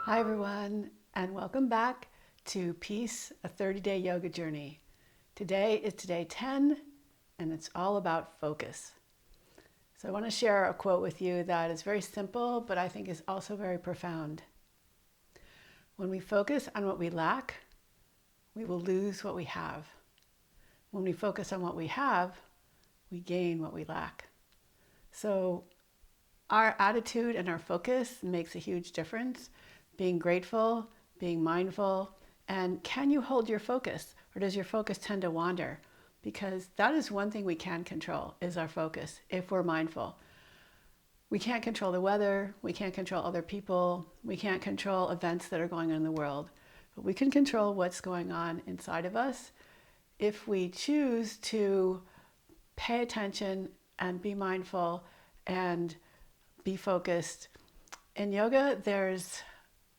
Hi everyone, and welcome back to Peace, a 30-day yoga journey. Today is day 10, and it's all about focus. So I want to share a quote with you that is very simple, but I think is also very profound. When we focus on what we lack, we will lose what we have. When we focus on what we have, we gain what we lack. So our attitude and our focus makes a huge difference. Being grateful, being mindful, and can you hold your focus, or does your focus tend to wander? Because that is one thing we can control, is our focus, if we're mindful. We can't control the weather, we can't control other people, we can't control events that are going on in the world, but we can control what's going on inside of us if we choose to pay attention and be mindful and be focused. In yoga, there's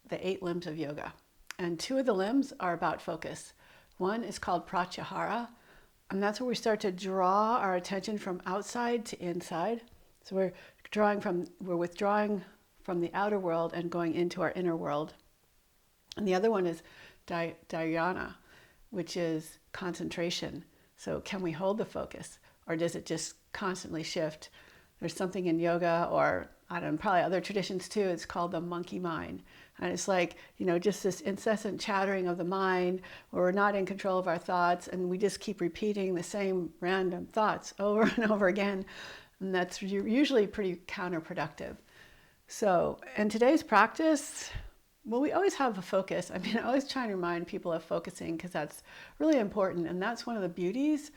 the 8 limbs of yoga, and 2 of the limbs are about focus. One is called pratyahara, and that's where we start to draw our attention from outside to inside. So we're withdrawing from the outer world and going into our inner world. And the other one is dhyana, which is concentration. So can we hold the focus, or does it just constantly shift? There's something in yoga, or I don't know, probably other traditions too, it's called the monkey mind. And it's like, just this incessant chattering of the mind, where we're not in control of our thoughts, and we just keep repeating the same random thoughts over and over again. And that's usually pretty counterproductive. So in today's practice, well, we always have a focus. I always try to remind people of focusing, because that's really important. And that's one of the beauties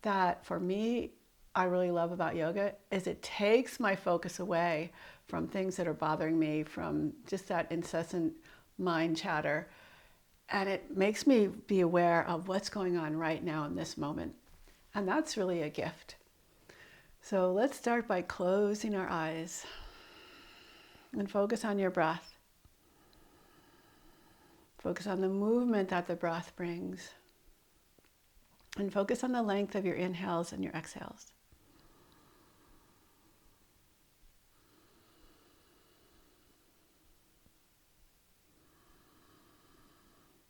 that, for me, I really love about yoga, is it takes my focus away from things that are bothering me, from just that incessant mind chatter. And it makes me be aware of what's going on right now in this moment. And that's really a gift. So let's start by closing our eyes and focus on your breath. Focus on the movement that the breath brings. And focus on the length of your inhales and your exhales.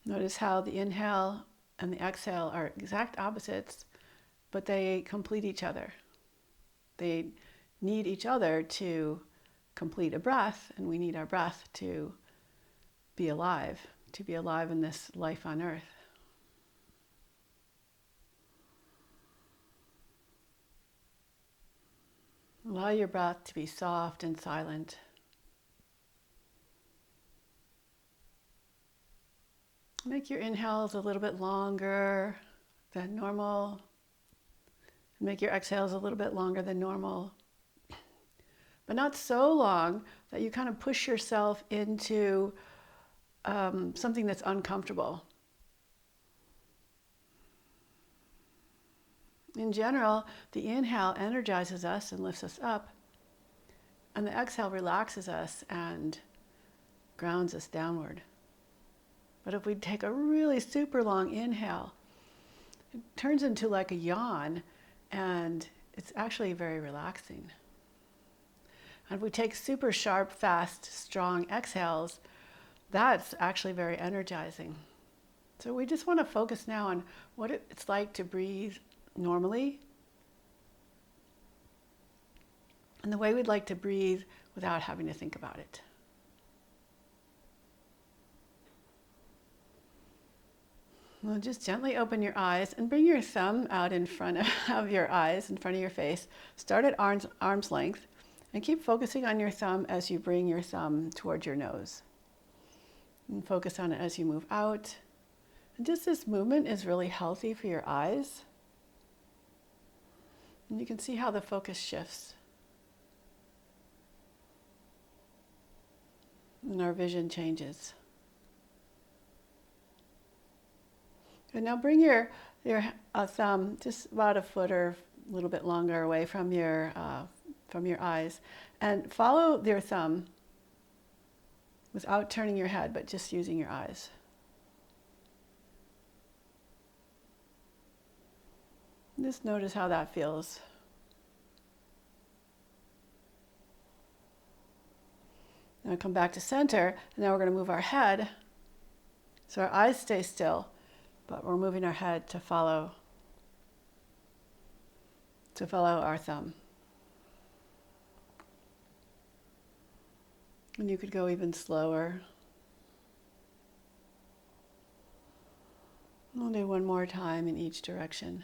Notice how the inhale and the exhale are exact opposites, but they complete each other. They need each other to complete a breath, and we need our breath to be alive in this life on earth. Allow your breath to be soft and silent. Make your inhales a little bit longer than normal. Make your exhales a little bit longer than normal. But not so long that you kind of push yourself into something that's uncomfortable. In general, the inhale energizes us and lifts us up, and the exhale relaxes us and grounds us downward. But if we take a really super long inhale, it turns into like a yawn, and it's actually very relaxing. And if we take super sharp, fast, strong exhales, that's actually very energizing. So we just want to focus now on what it's like to breathe normally, and the way we'd like to breathe without having to think about it. Well, just gently open your eyes and bring your thumb out in front of your eyes, in front of your face. Start at arm's length, and keep focusing on your thumb as you bring your thumb towards your nose. And focus on it as you move out. And just this movement is really healthy for your eyes. And you can see how the focus shifts. And our vision changes. And now bring your thumb just about a foot or a little bit longer away from your eyes, and follow your thumb without turning your head, but just using your eyes. Just notice how that feels. Now come back to center, and now we're going to move our head. So our eyes stay still, but we're moving our head to follow our thumb. And you could go even slower. We'll do one more time in each direction.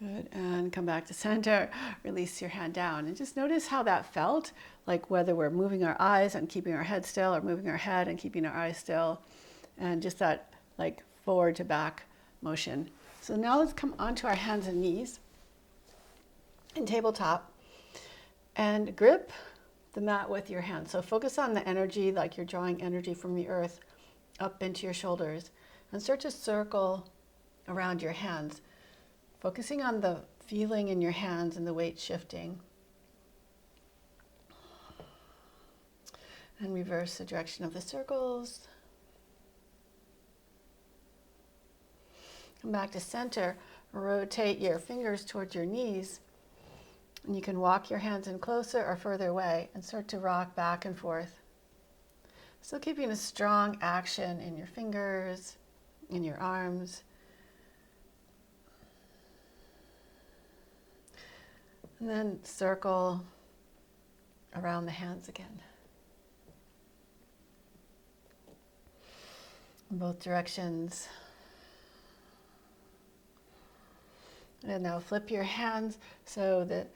Good, and come back to center. Release your hand down and just notice how that felt, like whether we're moving our eyes and keeping our head still or moving our head and keeping our eyes still, and just that like forward to back motion. So now let's come onto our hands and knees in tabletop and grip the mat with your hands. So focus on the energy, like you're drawing energy from the earth up into your shoulders, and start to circle around your hands, focusing on the feeling in your hands and the weight shifting. And reverse the direction of the circles. Come back to center, rotate your fingers towards your knees. And you can walk your hands in closer or further away and start to rock back and forth. Still keeping a strong action in your fingers, in your arms. And then circle around the hands again. In both directions. And now flip your hands so that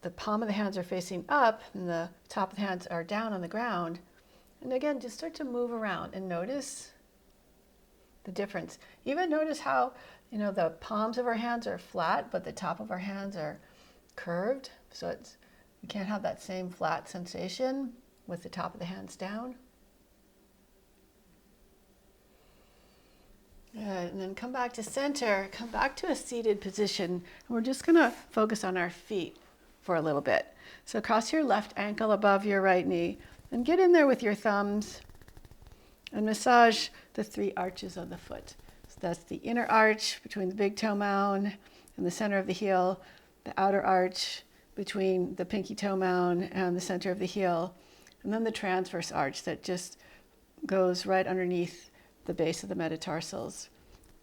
the palm of the hands are facing up and the top of the hands are down on the ground. And again, just start to move around and notice the difference. Even notice how, the palms of our hands are flat, but the top of our hands are curved. So we can't have that same flat sensation with the top of the hands down. Good, and then come back to center, come back to a seated position. And we're just gonna focus on our feet for a little bit. So cross your left ankle above your right knee and get in there with your thumbs and massage the 3 arches of the foot. So that's the inner arch between the big toe mound and the center of the heel, the outer arch between the pinky toe mound and the center of the heel, and then the transverse arch that just goes right underneath the base of the metatarsals.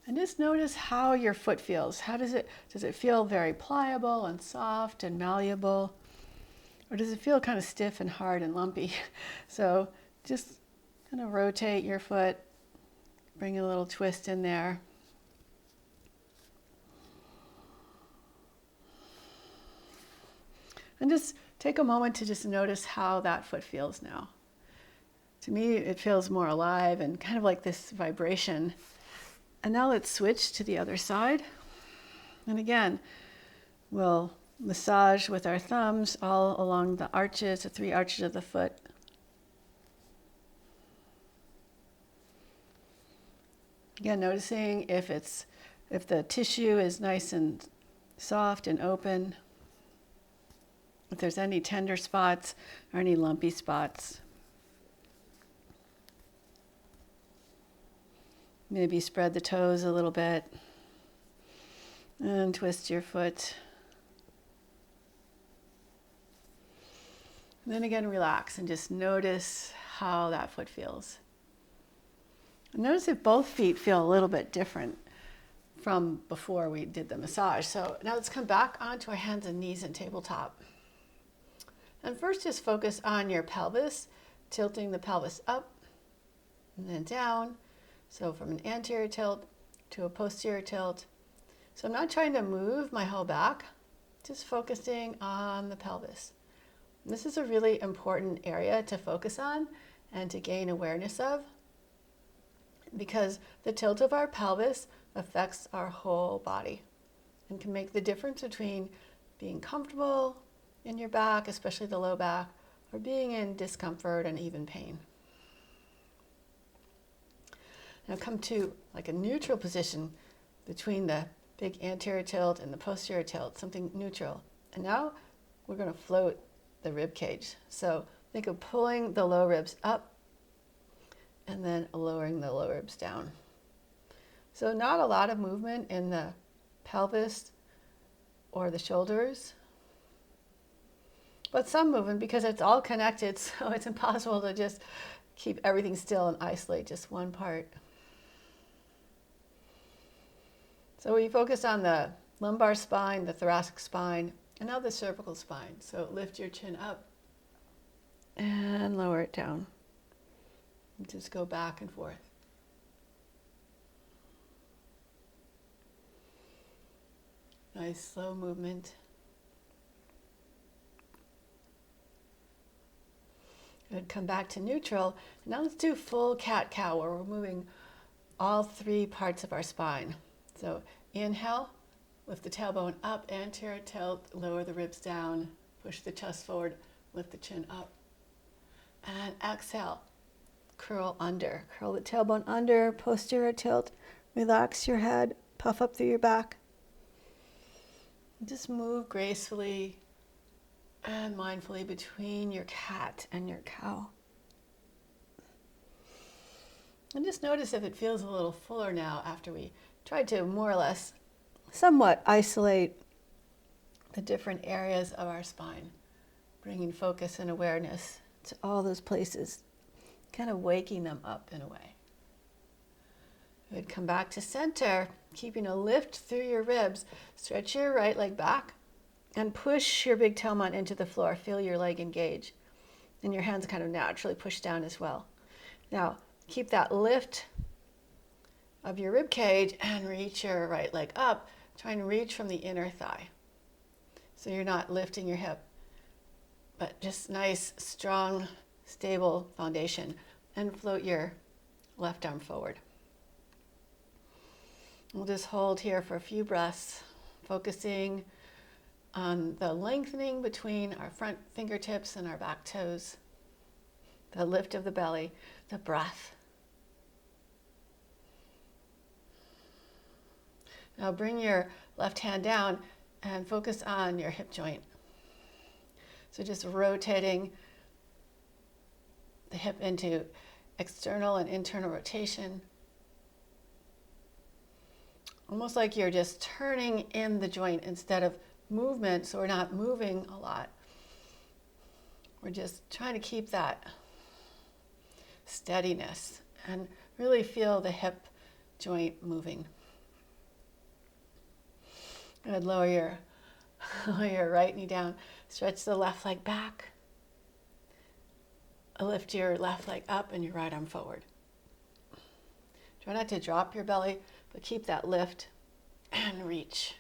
And just notice how your foot feels. How does it feel very pliable and soft and malleable? Or does it feel kind of stiff and hard and lumpy? So just kind of rotate your foot, bring a little twist in there. And just take a moment to just notice how that foot feels now. To me, it feels more alive and kind of like this vibration. And now let's switch to the other side. And again, we'll massage with our thumbs all along the arches, the 3 arches of the foot. Again, noticing if the tissue is nice and soft and open, if there's any tender spots or any lumpy spots. Maybe spread the toes a little bit and twist your foot. And then again, relax and just notice how that foot feels. And notice if both feet feel a little bit different from before we did the massage. So now let's come back onto our hands and knees in tabletop. And first just focus on your pelvis, tilting the pelvis up and then down. So from an anterior tilt to a posterior tilt. So I'm not trying to move my whole back, just focusing on the pelvis. And this is a really important area to focus on and to gain awareness of, because the tilt of our pelvis affects our whole body and can make the difference between being comfortable in your back, especially the low back, or being in discomfort and even pain. Now come to like a neutral position between the big anterior tilt and the posterior tilt, something neutral. And now we're going to float the rib cage. So think of pulling the low ribs up and then lowering the low ribs down. So not a lot of movement in the pelvis or the shoulders. But some movement, because it's all connected, so it's impossible to just keep everything still and isolate just one part. So we focus on the lumbar spine, the thoracic spine, and now the cervical spine. So lift your chin up and lower it down. And just go back and forth. Nice slow movement. Good. Come back to neutral. Now let's do full cat-cow, where we're moving all three parts of our spine. So inhale, lift the tailbone up, anterior tilt, lower the ribs down, push the chest forward, lift the chin up. And exhale, curl under. Curl the tailbone under, posterior tilt, relax your head, puff up through your back. Just move gracefully and mindfully between your cat and your cow. And just notice if it feels a little fuller now after we tried to more or less somewhat isolate the different areas of our spine, bringing focus and awareness to all those places, kind of waking them up in a way. Good. Come back to center, keeping a lift through your ribs. Stretch your right leg back and push your big toe mound into the floor. Feel your leg engage. And your hands kind of naturally push down as well. Now, keep that lift of your rib cage and reach your right leg up. Try and reach from the inner thigh. So you're not lifting your hip, but just nice, strong, stable foundation. And float your left arm forward. We'll just hold here for a few breaths, focusing on the lengthening between our front fingertips and our back toes, the lift of the belly, the breath. Now bring your left hand down and focus on your hip joint. So just rotating the hip into external and internal rotation. Almost like you're just turning in the joint instead of movement, so we're not moving a lot. We're just trying to keep that steadiness and really feel the hip joint moving. Good. Lower your right knee down. Stretch the left leg back. Lift your left leg up and your right arm forward. Try not to drop your belly, but keep that lift and reach.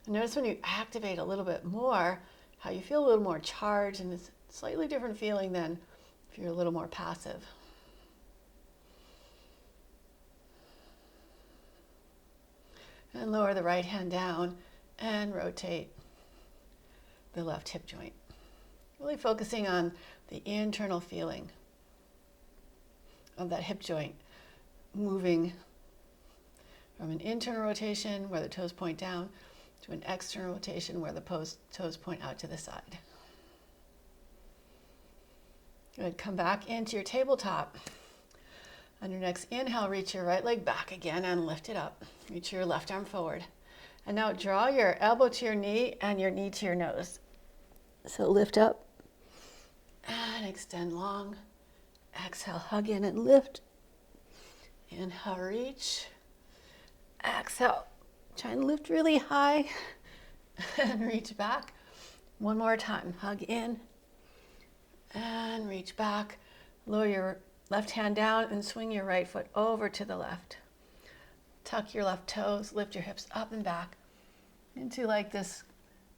And notice when you activate a little bit more, how you feel a little more charged, and it's a slightly different feeling than if you're a little more passive. And lower the right hand down and rotate the left hip joint. Really focusing on the internal feeling of that hip joint, moving from an internal rotation where the toes point down to an external rotation where the toes point out to the side. Good. Come back into your tabletop. On your next inhale, reach your right leg back again and lift it up. Reach your left arm forward. And now draw your elbow to your knee and your knee to your nose. So lift up and extend long. Exhale, hug in and lift. Inhale, reach. Exhale, try and lift really high and reach back. One more time, hug in and reach back. Lower your left hand down and swing your right foot over to the left. Tuck your left toes, lift your hips up and back into like this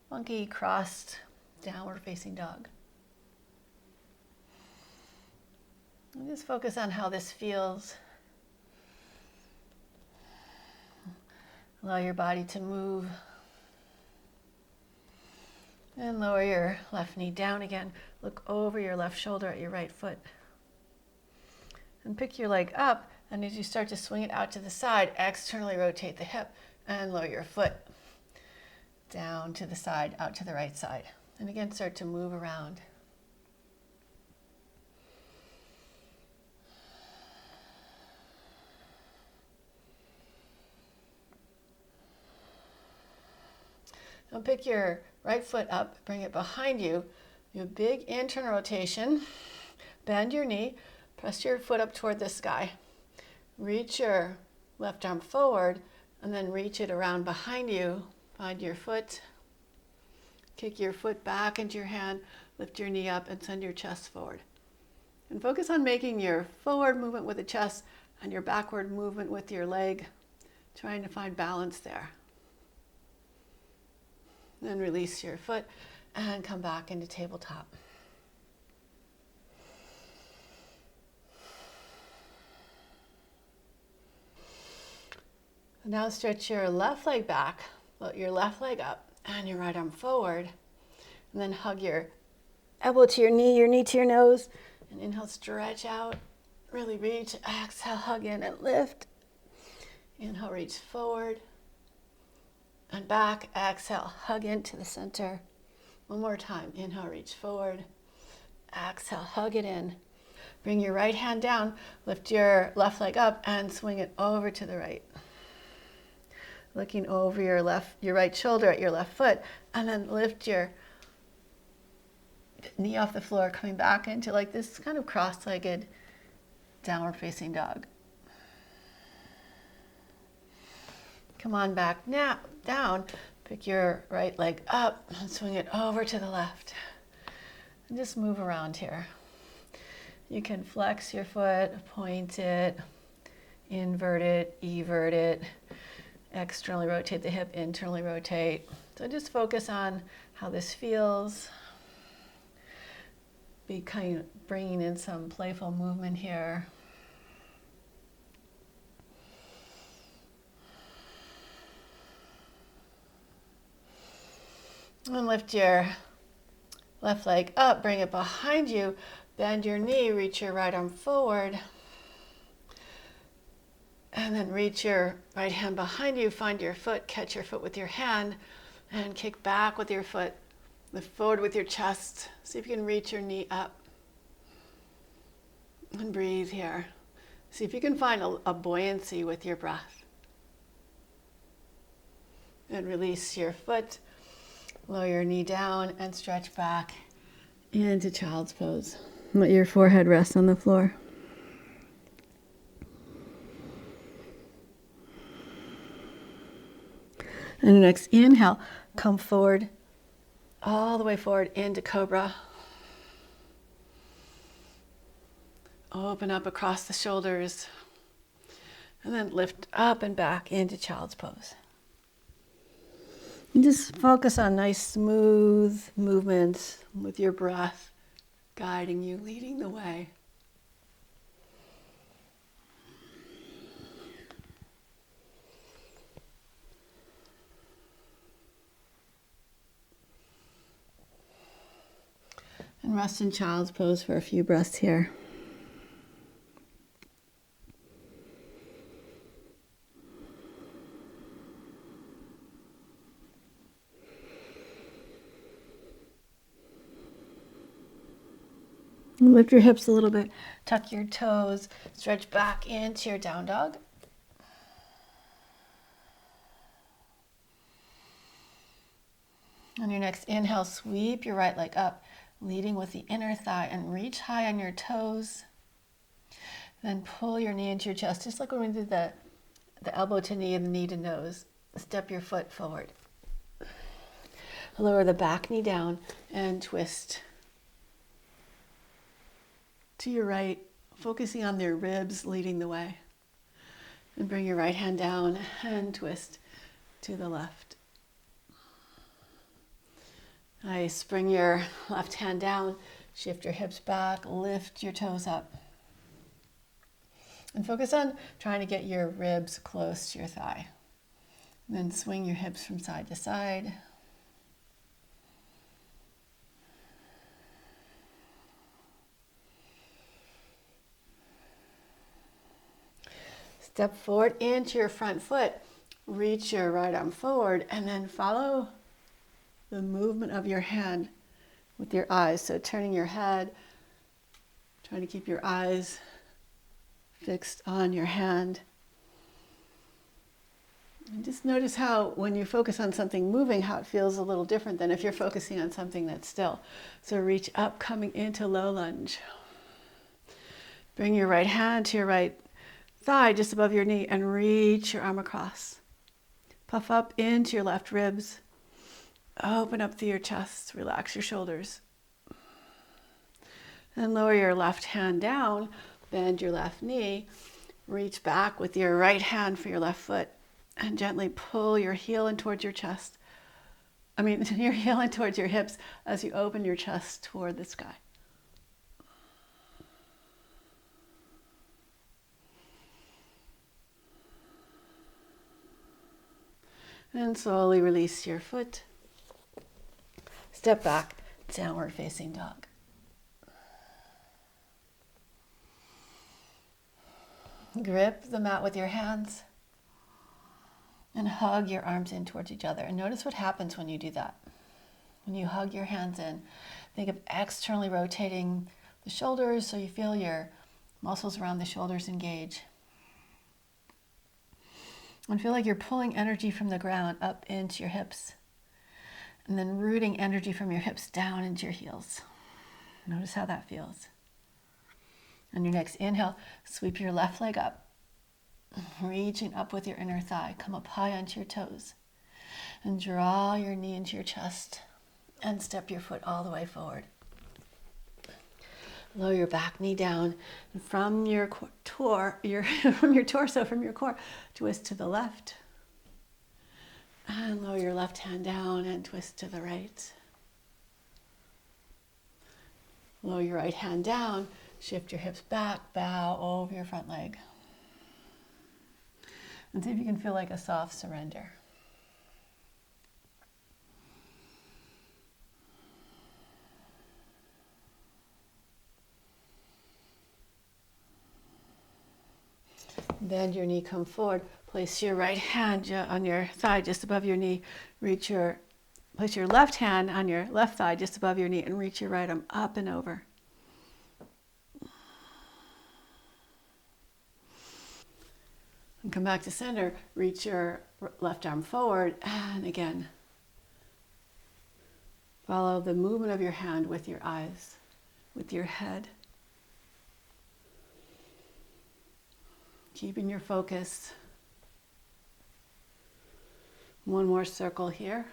funky crossed downward facing dog. And just focus on how this feels. Allow your body to move. And lower your left knee down again. Look over your left shoulder at your right foot. And pick your leg up, and as you start to swing it out to the side, externally rotate the hip and lower your foot down to the side, out to the right side. And again, start to move around. Now pick your right foot up, bring it behind you. Do a big internal rotation. Bend your knee, press your foot up toward the sky. Reach your left arm forward, and then reach it around behind you. Find your foot. Kick your foot back into your hand, lift your knee up, and send your chest forward. And focus on making your forward movement with the chest and your backward movement with your leg, trying to find balance there. Then release your foot and come back into tabletop. Now stretch your left leg back, float your left leg up, and your right arm forward. And then hug your elbow to your knee to your nose. And inhale, stretch out, really reach. Exhale, hug in and lift. Inhale, reach forward and back. Exhale, hug into the center. One more time. Inhale, reach forward. Exhale, hug it in. Bring your right hand down, lift your left leg up, and swing it over to the right. Looking over your right shoulder at your left foot, and then lift your knee off the floor, coming back into like this kind of cross-legged downward facing dog. Come on back now, down. Pick your right leg up and swing it over to the left. And just move around here. You can flex your foot, point it, invert it, evert it, externally rotate the hip, internally rotate. So just focus on how this feels. Be kind of bringing in some playful movement here. And lift your left leg up, bring it behind you, bend your knee, reach your right arm forward. And then reach your right hand behind you, find your foot, catch your foot with your hand, and kick back with your foot. Lift forward with your chest. See if you can reach your knee up. And breathe here. See if you can find a buoyancy with your breath. And release your foot. Lower your knee down and stretch back into child's pose. Let your forehead rest on the floor. And next inhale, come forward, all the way forward into cobra. Open up across the shoulders. And then lift up and back into child's pose. And just focus on nice smooth movements with your breath guiding you, leading the way. And rest in child's pose for a few breaths here. Lift your hips a little bit, tuck your toes, stretch back into your down dog. On your next inhale, sweep your right leg up, leading with the inner thigh, and reach high on your toes. Then pull your knee into your chest, just like when we did the elbow to knee and the knee to nose. Step your foot forward. Lower the back knee down and twist to your right, focusing on your ribs leading the way. And bring your right hand down and twist to the left. Nice. Bring your left hand down, shift your hips back, lift your toes up. And focus on trying to get your ribs close to your thigh. And then swing your hips from side to side. Step forward into your front foot. Reach your right arm forward and then follow the movement of your hand with your eyes. So turning your head, trying to keep your eyes fixed on your hand. And just notice how when you focus on something moving, how it feels a little different than if you're focusing on something that's still. So reach up, coming into low lunge. Bring your right hand to your right thigh just above your knee and reach your arm across. Puff up into your left ribs. Open up through your chest. Relax your shoulders. Then lower your left hand down. Bend your left knee. Reach back with your right hand for your left foot. And gently pull your heel in towards your chest. Your heel in towards your hips as you open your chest toward the sky. And slowly release your foot. Step back, downward facing dog. Grip the mat with your hands and hug your arms in towards each other. And notice what happens when you do that. When you hug your hands in, think of externally rotating the shoulders so you feel your muscles around the shoulders engage. And feel like you're pulling energy from the ground up into your hips. And then rooting energy from your hips down into your heels. Notice how that feels. On your next inhale, sweep your left leg up. Reaching up with your inner thigh. Come up high onto your toes. And draw your knee into your chest. And step your foot all the way forward. Lower your back knee down. And from your torso, from your core, twist to the left. And lower your left hand down and twist to the right. Lower your right hand down. Shift your hips back, bow over your front leg. And see if you can feel like a soft surrender. Bend your knee, come forward. Place your right hand on your thigh just above your knee. Place your left hand on your left thigh just above your knee and reach your right arm up and over. And come back to center. Reach your left arm forward and again. Follow the movement of your hand with your eyes, with your head. Keeping your focus. One more circle here.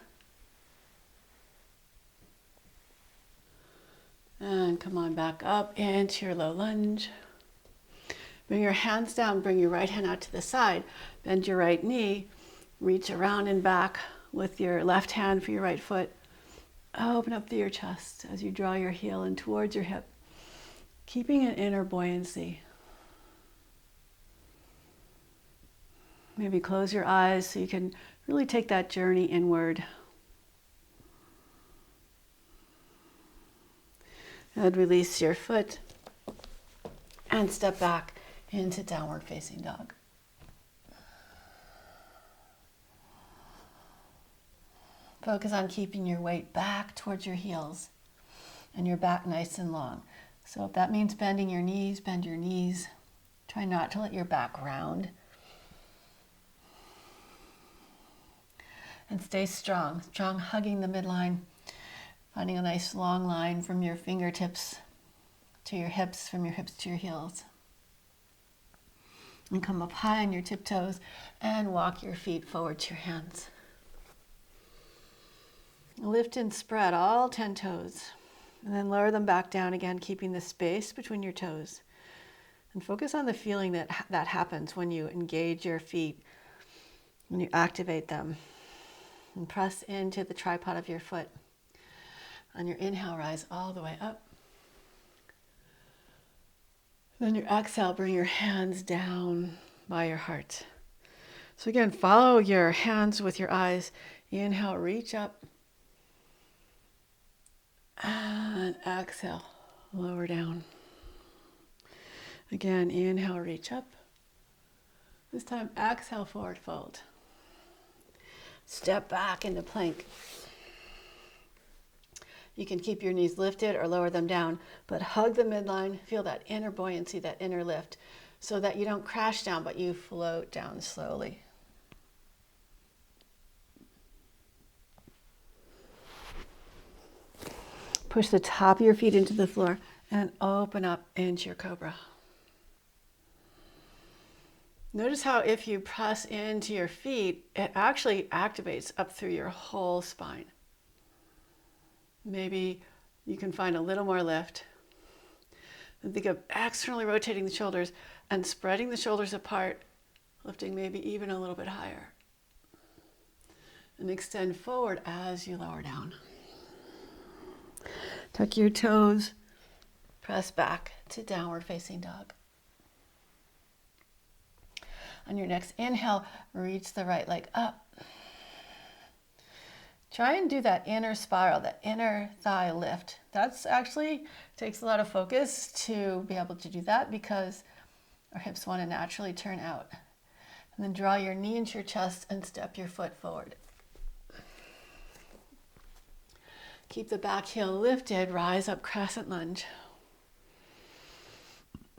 And come on back up into your low lunge. Bring your hands down, bring your right hand out to the side. Bend your right knee. Reach around and back with your left hand for your right foot. Open up through your chest as you draw your heel in towards your hip. Keeping an inner buoyancy. Maybe close your eyes so you can really take that journey inward. And release your foot and step back into downward facing dog. Focus on keeping your weight back towards your heels and your back nice and long. So if that means bending your knees, bend your knees. Try not to let your back round. And stay strong. Strong hugging the midline. Finding a nice long line from your fingertips to your hips, from your hips to your heels. And come up high on your tiptoes and walk your feet forward to your hands. Lift and spread all 10 toes. And then lower them back down again, keeping the space between your toes. And focus on the feeling that happens when you engage your feet, when you activate them. And press into the tripod of your foot. On your inhale, rise all the way up. Then your exhale, bring your hands down by your heart. So again, follow your hands with your eyes. Inhale, reach up. And exhale, lower down. Again, inhale, reach up. This time, exhale, forward fold. Step back into plank. You can keep your knees lifted or lower them down, but hug the midline, feel that inner buoyancy, that inner lift, so that you don't crash down, but you float down slowly. Push the top of your feet into the floor and open up into your cobra. Notice how if you press into your feet, it actually activates up through your whole spine. Maybe you can find a little more lift. And think of externally rotating the shoulders and spreading the shoulders apart, lifting maybe even a little bit higher. And extend forward as you lower down. Tuck your toes, press back to downward facing dog. On your next inhale, reach the right leg up. Try and do that inner spiral, that inner thigh lift. That's actually takes a lot of focus to be able to do that because our hips want to naturally turn out. And then draw your knee into your chest and step your foot forward. Keep the back heel lifted, rise up, crescent lunge.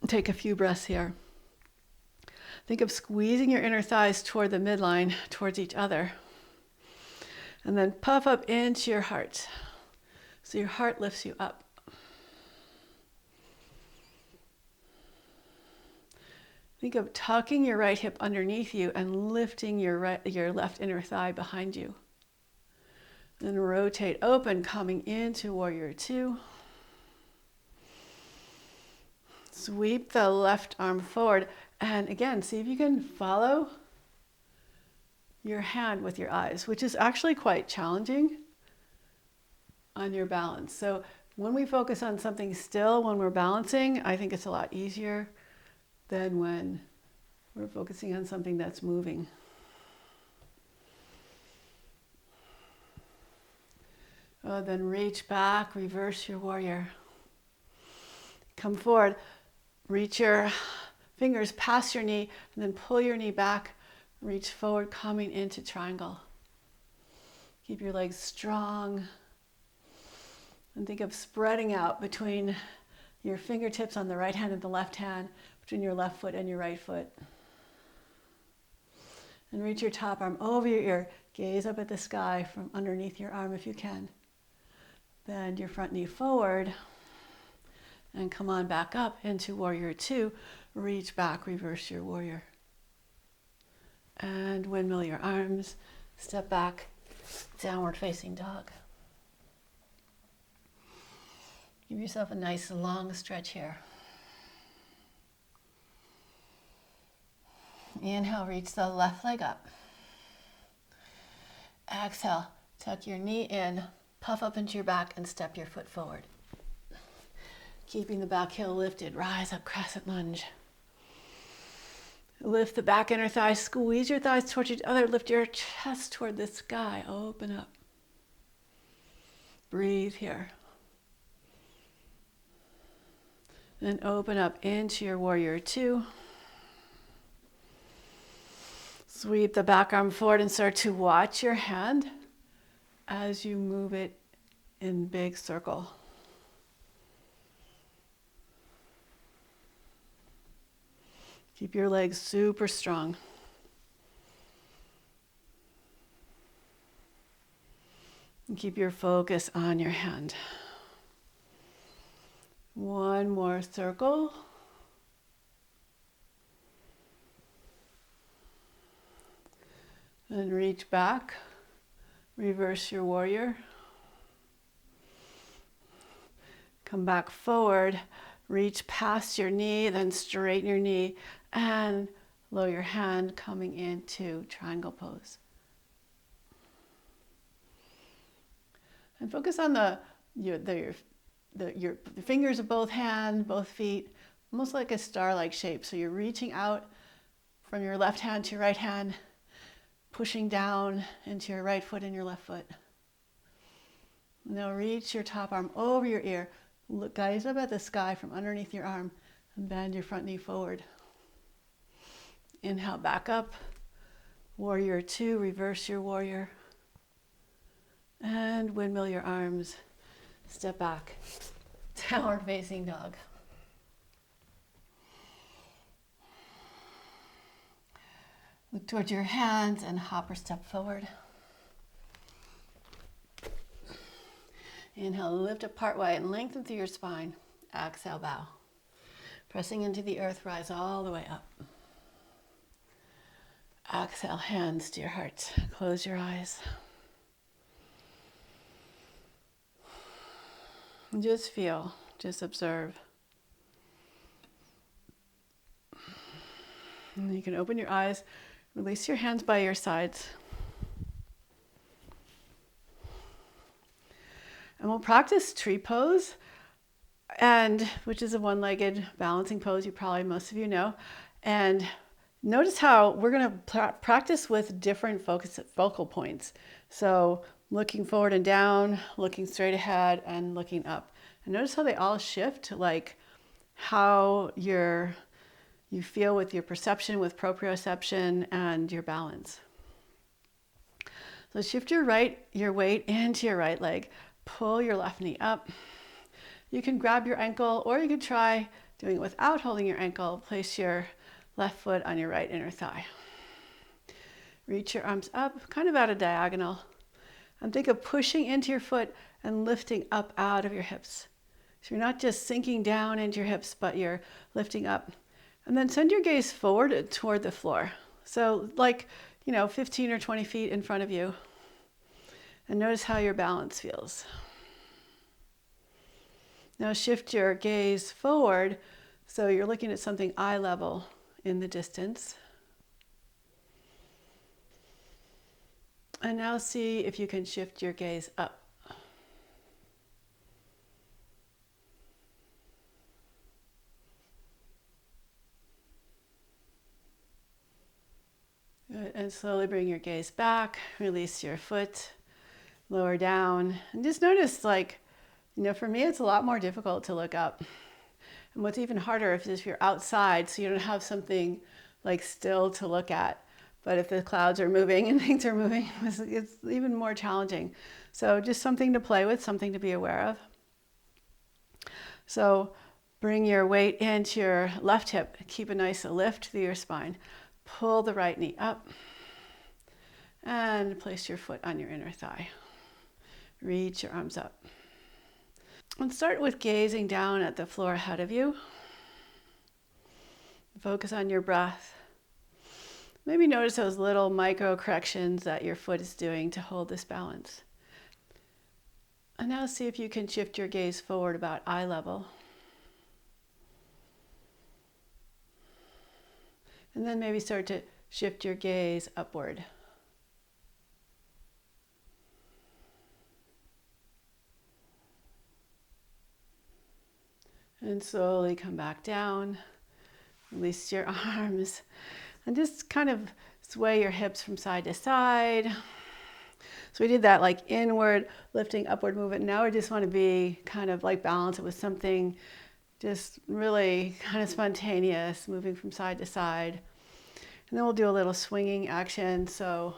Take a few breaths here. Think of squeezing your inner thighs toward the midline, towards each other. And then puff up into your heart. So your heart lifts you up. Think of tucking your right hip underneath you and lifting your left inner thigh behind you. Then rotate open, coming into warrior two. Sweep the left arm forward. And again, see if you can follow your hand with your eyes, which is actually quite challenging on your balance. So when we focus on something still, when we're balancing, I think it's a lot easier than when we're focusing on something that's moving. Then reach back, reverse your warrior. Come forward, reach your fingers past your knee, and then pull your knee back. Reach forward, coming into triangle. Keep your legs strong. And think of spreading out between your fingertips on the right hand and the left hand, between your left foot and your right foot. And reach your top arm over your ear. Gaze up at the sky from underneath your arm if you can. Bend your front knee forward. And come on back up into warrior two. Reach back, reverse your warrior. And windmill your arms, step back, downward facing dog. Give yourself a nice long stretch here. Inhale, reach the left leg up. Exhale, tuck your knee in, puff up into your back and step your foot forward. Keeping the back heel lifted, rise up, crescent lunge. Lift the back inner thighs, squeeze your thighs towards each other, lift your chest toward the sky, open up. Breathe here. Then open up into your warrior two. Sweep the back arm forward and start to watch your hand as you move it in big circle. Keep your legs super strong. And keep your focus on your hand. One more circle. And reach back. Reverse your warrior. Come back forward. Reach past your knee, then straighten your knee and lower your hand, coming into triangle pose. And focus on your fingers of both hands, both feet, almost like a star-like shape. So you're reaching out from your left hand to your right hand, pushing down into your right foot and your left foot. Now reach your top arm over your ear. Look, gaze up at the sky from underneath your arm and bend your front knee forward. Inhale, back up. Warrior two, reverse your warrior. And windmill your arms. Step back. Downward facing dog. Look towards your hands and hop or step forward. Inhale, lift up part way and lengthen through your spine. Exhale, bow. Pressing into the earth, rise all the way up. Exhale, hands to your heart. Close your eyes. And just feel, just observe. And you can open your eyes, release your hands by your sides. And we'll practice tree pose, which is a one-legged balancing pose most of you know. And notice how we're going to practice with different focal points. So looking forward and down, looking straight ahead, and looking up. And notice how they all shift, like how you feel with your perception, with proprioception, and your balance. So shift your weight into your right leg. Pull your left knee up. You can grab your ankle, or you can try doing it without holding your ankle. Place your left foot on your right inner thigh. Reach your arms up, kind of at a diagonal. And think of pushing into your foot and lifting up out of your hips. So you're not just sinking down into your hips, but you're lifting up. And then send your gaze forward toward the floor. So 15 or 20 feet in front of you. And notice how your balance feels. Now shift your gaze forward so you're looking at something eye level in the distance. And now see if you can shift your gaze up. Good. And slowly bring your gaze back, release your foot. Lower down, and just notice, for me, it's a lot more difficult to look up. And what's even harder is if you're outside, so you don't have something still to look at. But if the clouds are moving and things are moving, it's even more challenging. So just something to play with, something to be aware of. So bring your weight into your left hip. Keep a nice lift through your spine. Pull the right knee up and place your foot on your inner thigh. Reach your arms up. And start with gazing down at the floor ahead of you. Focus on your breath. Maybe notice those little micro corrections that your foot is doing to hold this balance. And now see if you can shift your gaze forward about eye level. And then maybe start to shift your gaze upward. And slowly come back down, release your arms, and just kind of sway your hips from side to side. So we did that inward, lifting, upward movement. Now we just want to be kind of balance it with something just really kind of spontaneous, moving from side to side. And then we'll do a little swinging action. So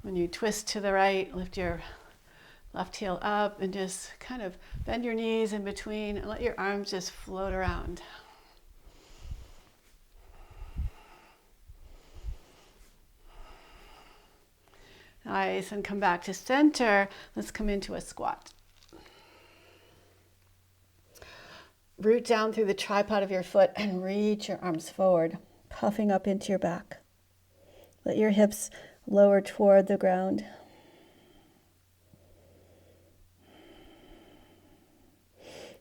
when you twist to the right, lift your left heel up and just kind of bend your knees in between and let your arms just float around. Nice, and come back to center. Let's come into a squat. Root down through the tripod of your foot and reach your arms forward, puffing up into your back. Let your hips lower toward the ground.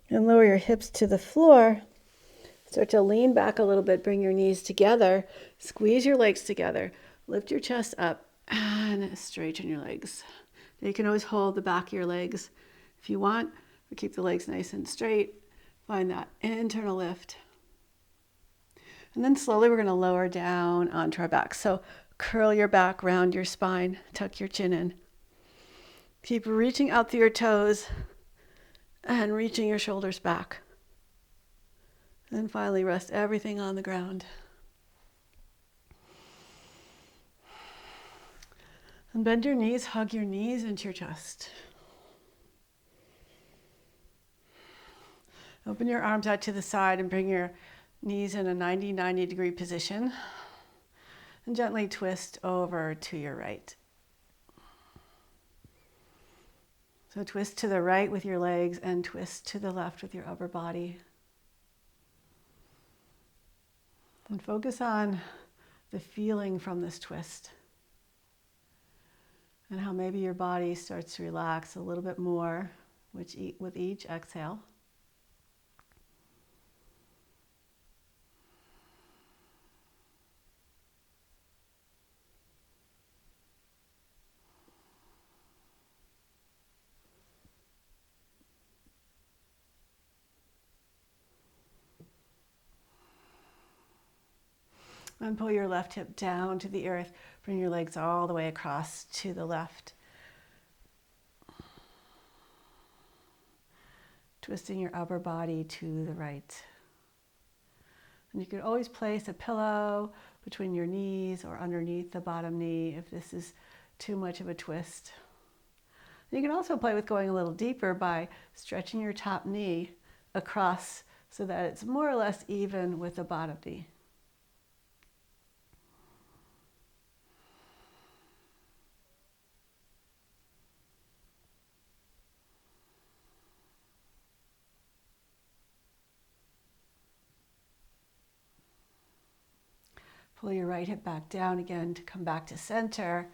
And lower your hips to the floor. Start to lean back a little bit. Bring your knees together. Squeeze your legs together. Lift your chest up and straighten your legs. Now you can always hold the back of your legs if you want, but keep the legs nice and straight. Find that internal lift. And then slowly we're going to lower down onto our back. So curl your back, round your spine, tuck your chin in. Keep reaching out through your toes and reaching your shoulders back. And then finally rest everything on the ground. And bend your knees, hug your knees into your chest. Open your arms out to the side and bring your knees in a 90 degree position. And gently twist over to your right. So twist to the right with your legs and twist to the left with your upper body. And focus on the feeling from this twist and how maybe your body starts to relax a little bit more with each exhale. And pull your left hip down to the earth. Bring your legs all the way across to the left. Twisting your upper body to the right. And you can always place a pillow between your knees or underneath the bottom knee if this is too much of a twist. You can also play with going a little deeper by stretching your top knee across so that it's more or less even with the bottom knee. Pull your right hip back down again to come back to center.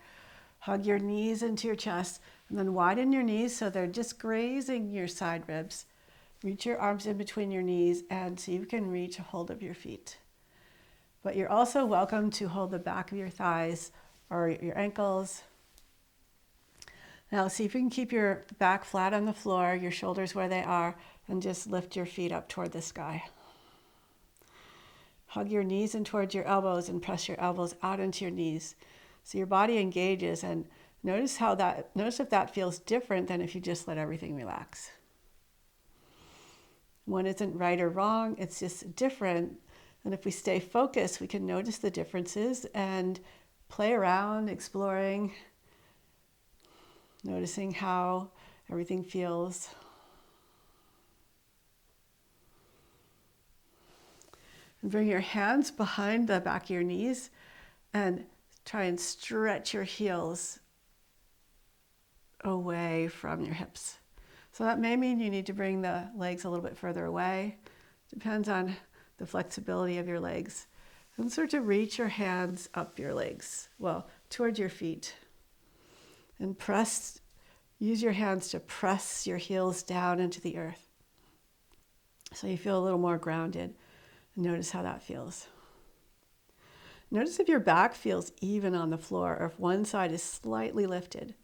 Hug your knees into your chest and then widen your knees so they're just grazing your side ribs. Reach your arms in between your knees and so you can reach a hold of your feet. But you're also welcome to hold the back of your thighs or your ankles. Now see if you can keep your back flat on the floor, your shoulders where they are, and just lift your feet up toward the sky. Hug your knees in towards your elbows and press your elbows out into your knees. So your body engages, and notice if that feels different than if you just let everything relax. One isn't right or wrong, it's just different. And if we stay focused, we can notice the differences and play around, exploring, noticing how everything feels. And bring your hands behind the back of your knees and try and stretch your heels away from your hips. So that may mean you need to bring the legs a little bit further away. Depends on the flexibility of your legs. And start to reach your hands up your legs, towards your feet. And use your hands to press your heels down into the earth. So you feel a little more grounded. And notice how that feels. Notice if your back feels even on the floor or if one side is slightly lifted.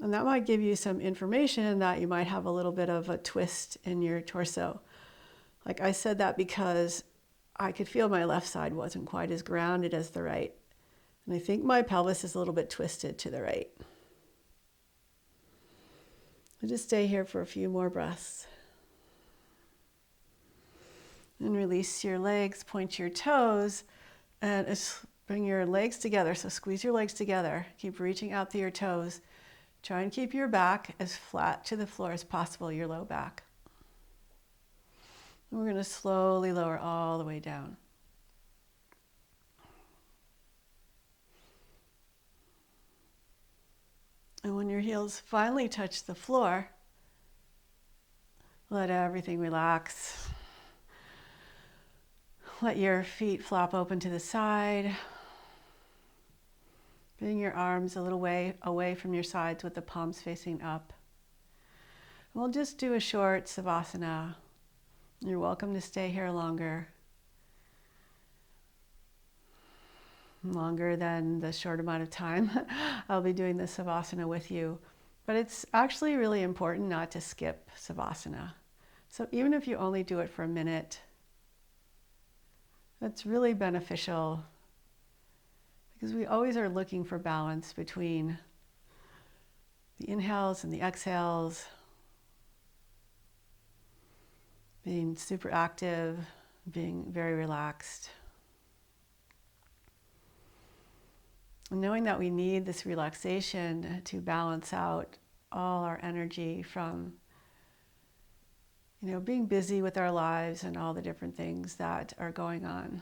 And that might give you some information that you might have a little bit of a twist in your torso. Like I said that because I could feel my left side wasn't quite as grounded as the right. And I think my pelvis is a little bit twisted to the right. I'll just stay here for a few more breaths. And release your legs, point your toes, and bring your legs together. So squeeze your legs together. Keep reaching out through your toes. Try and keep your back as flat to the floor as possible, your low back. And we're going to slowly lower all the way down. And when your heels finally touch the floor, let everything relax. Let your feet flop open to the side. Bring your arms a little way away from your sides with the palms facing up. We'll just do a short savasana. You're welcome to stay here longer than the short amount of time I'll be doing the savasana with you. But it's actually really important not to skip savasana. So even if you only do it for a minute, that's really beneficial because we always are looking for balance between the inhales and the exhales, being super active, being very relaxed. And knowing that we need this relaxation to balance out all our energy from being busy with our lives and all the different things that are going on.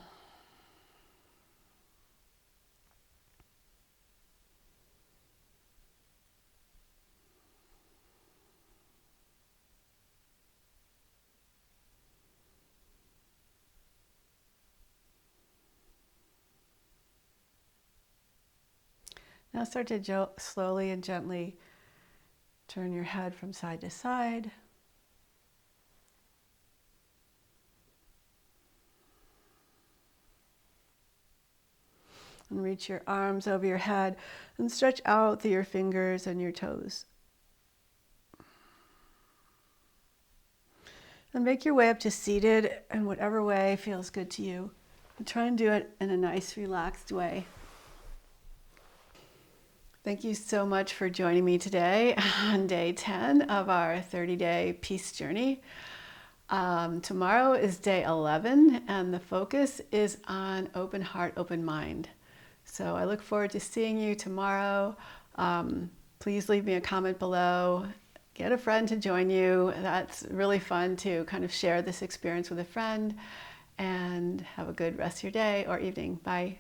Now start to slowly and gently turn your head from side to side. And reach your arms over your head and stretch out through your fingers and your toes. And make your way up to seated in whatever way feels good to you. And try and do it in a nice, relaxed way. Thank you so much for joining me today on day 10 of our 30-day peace journey. Tomorrow is day 11, and the focus is on open heart, open mind. So I look forward to seeing you tomorrow. Please leave me a comment below. Get a friend to join you. That's really fun to kind of share this experience with a friend. And have a good rest of your day or evening. Bye.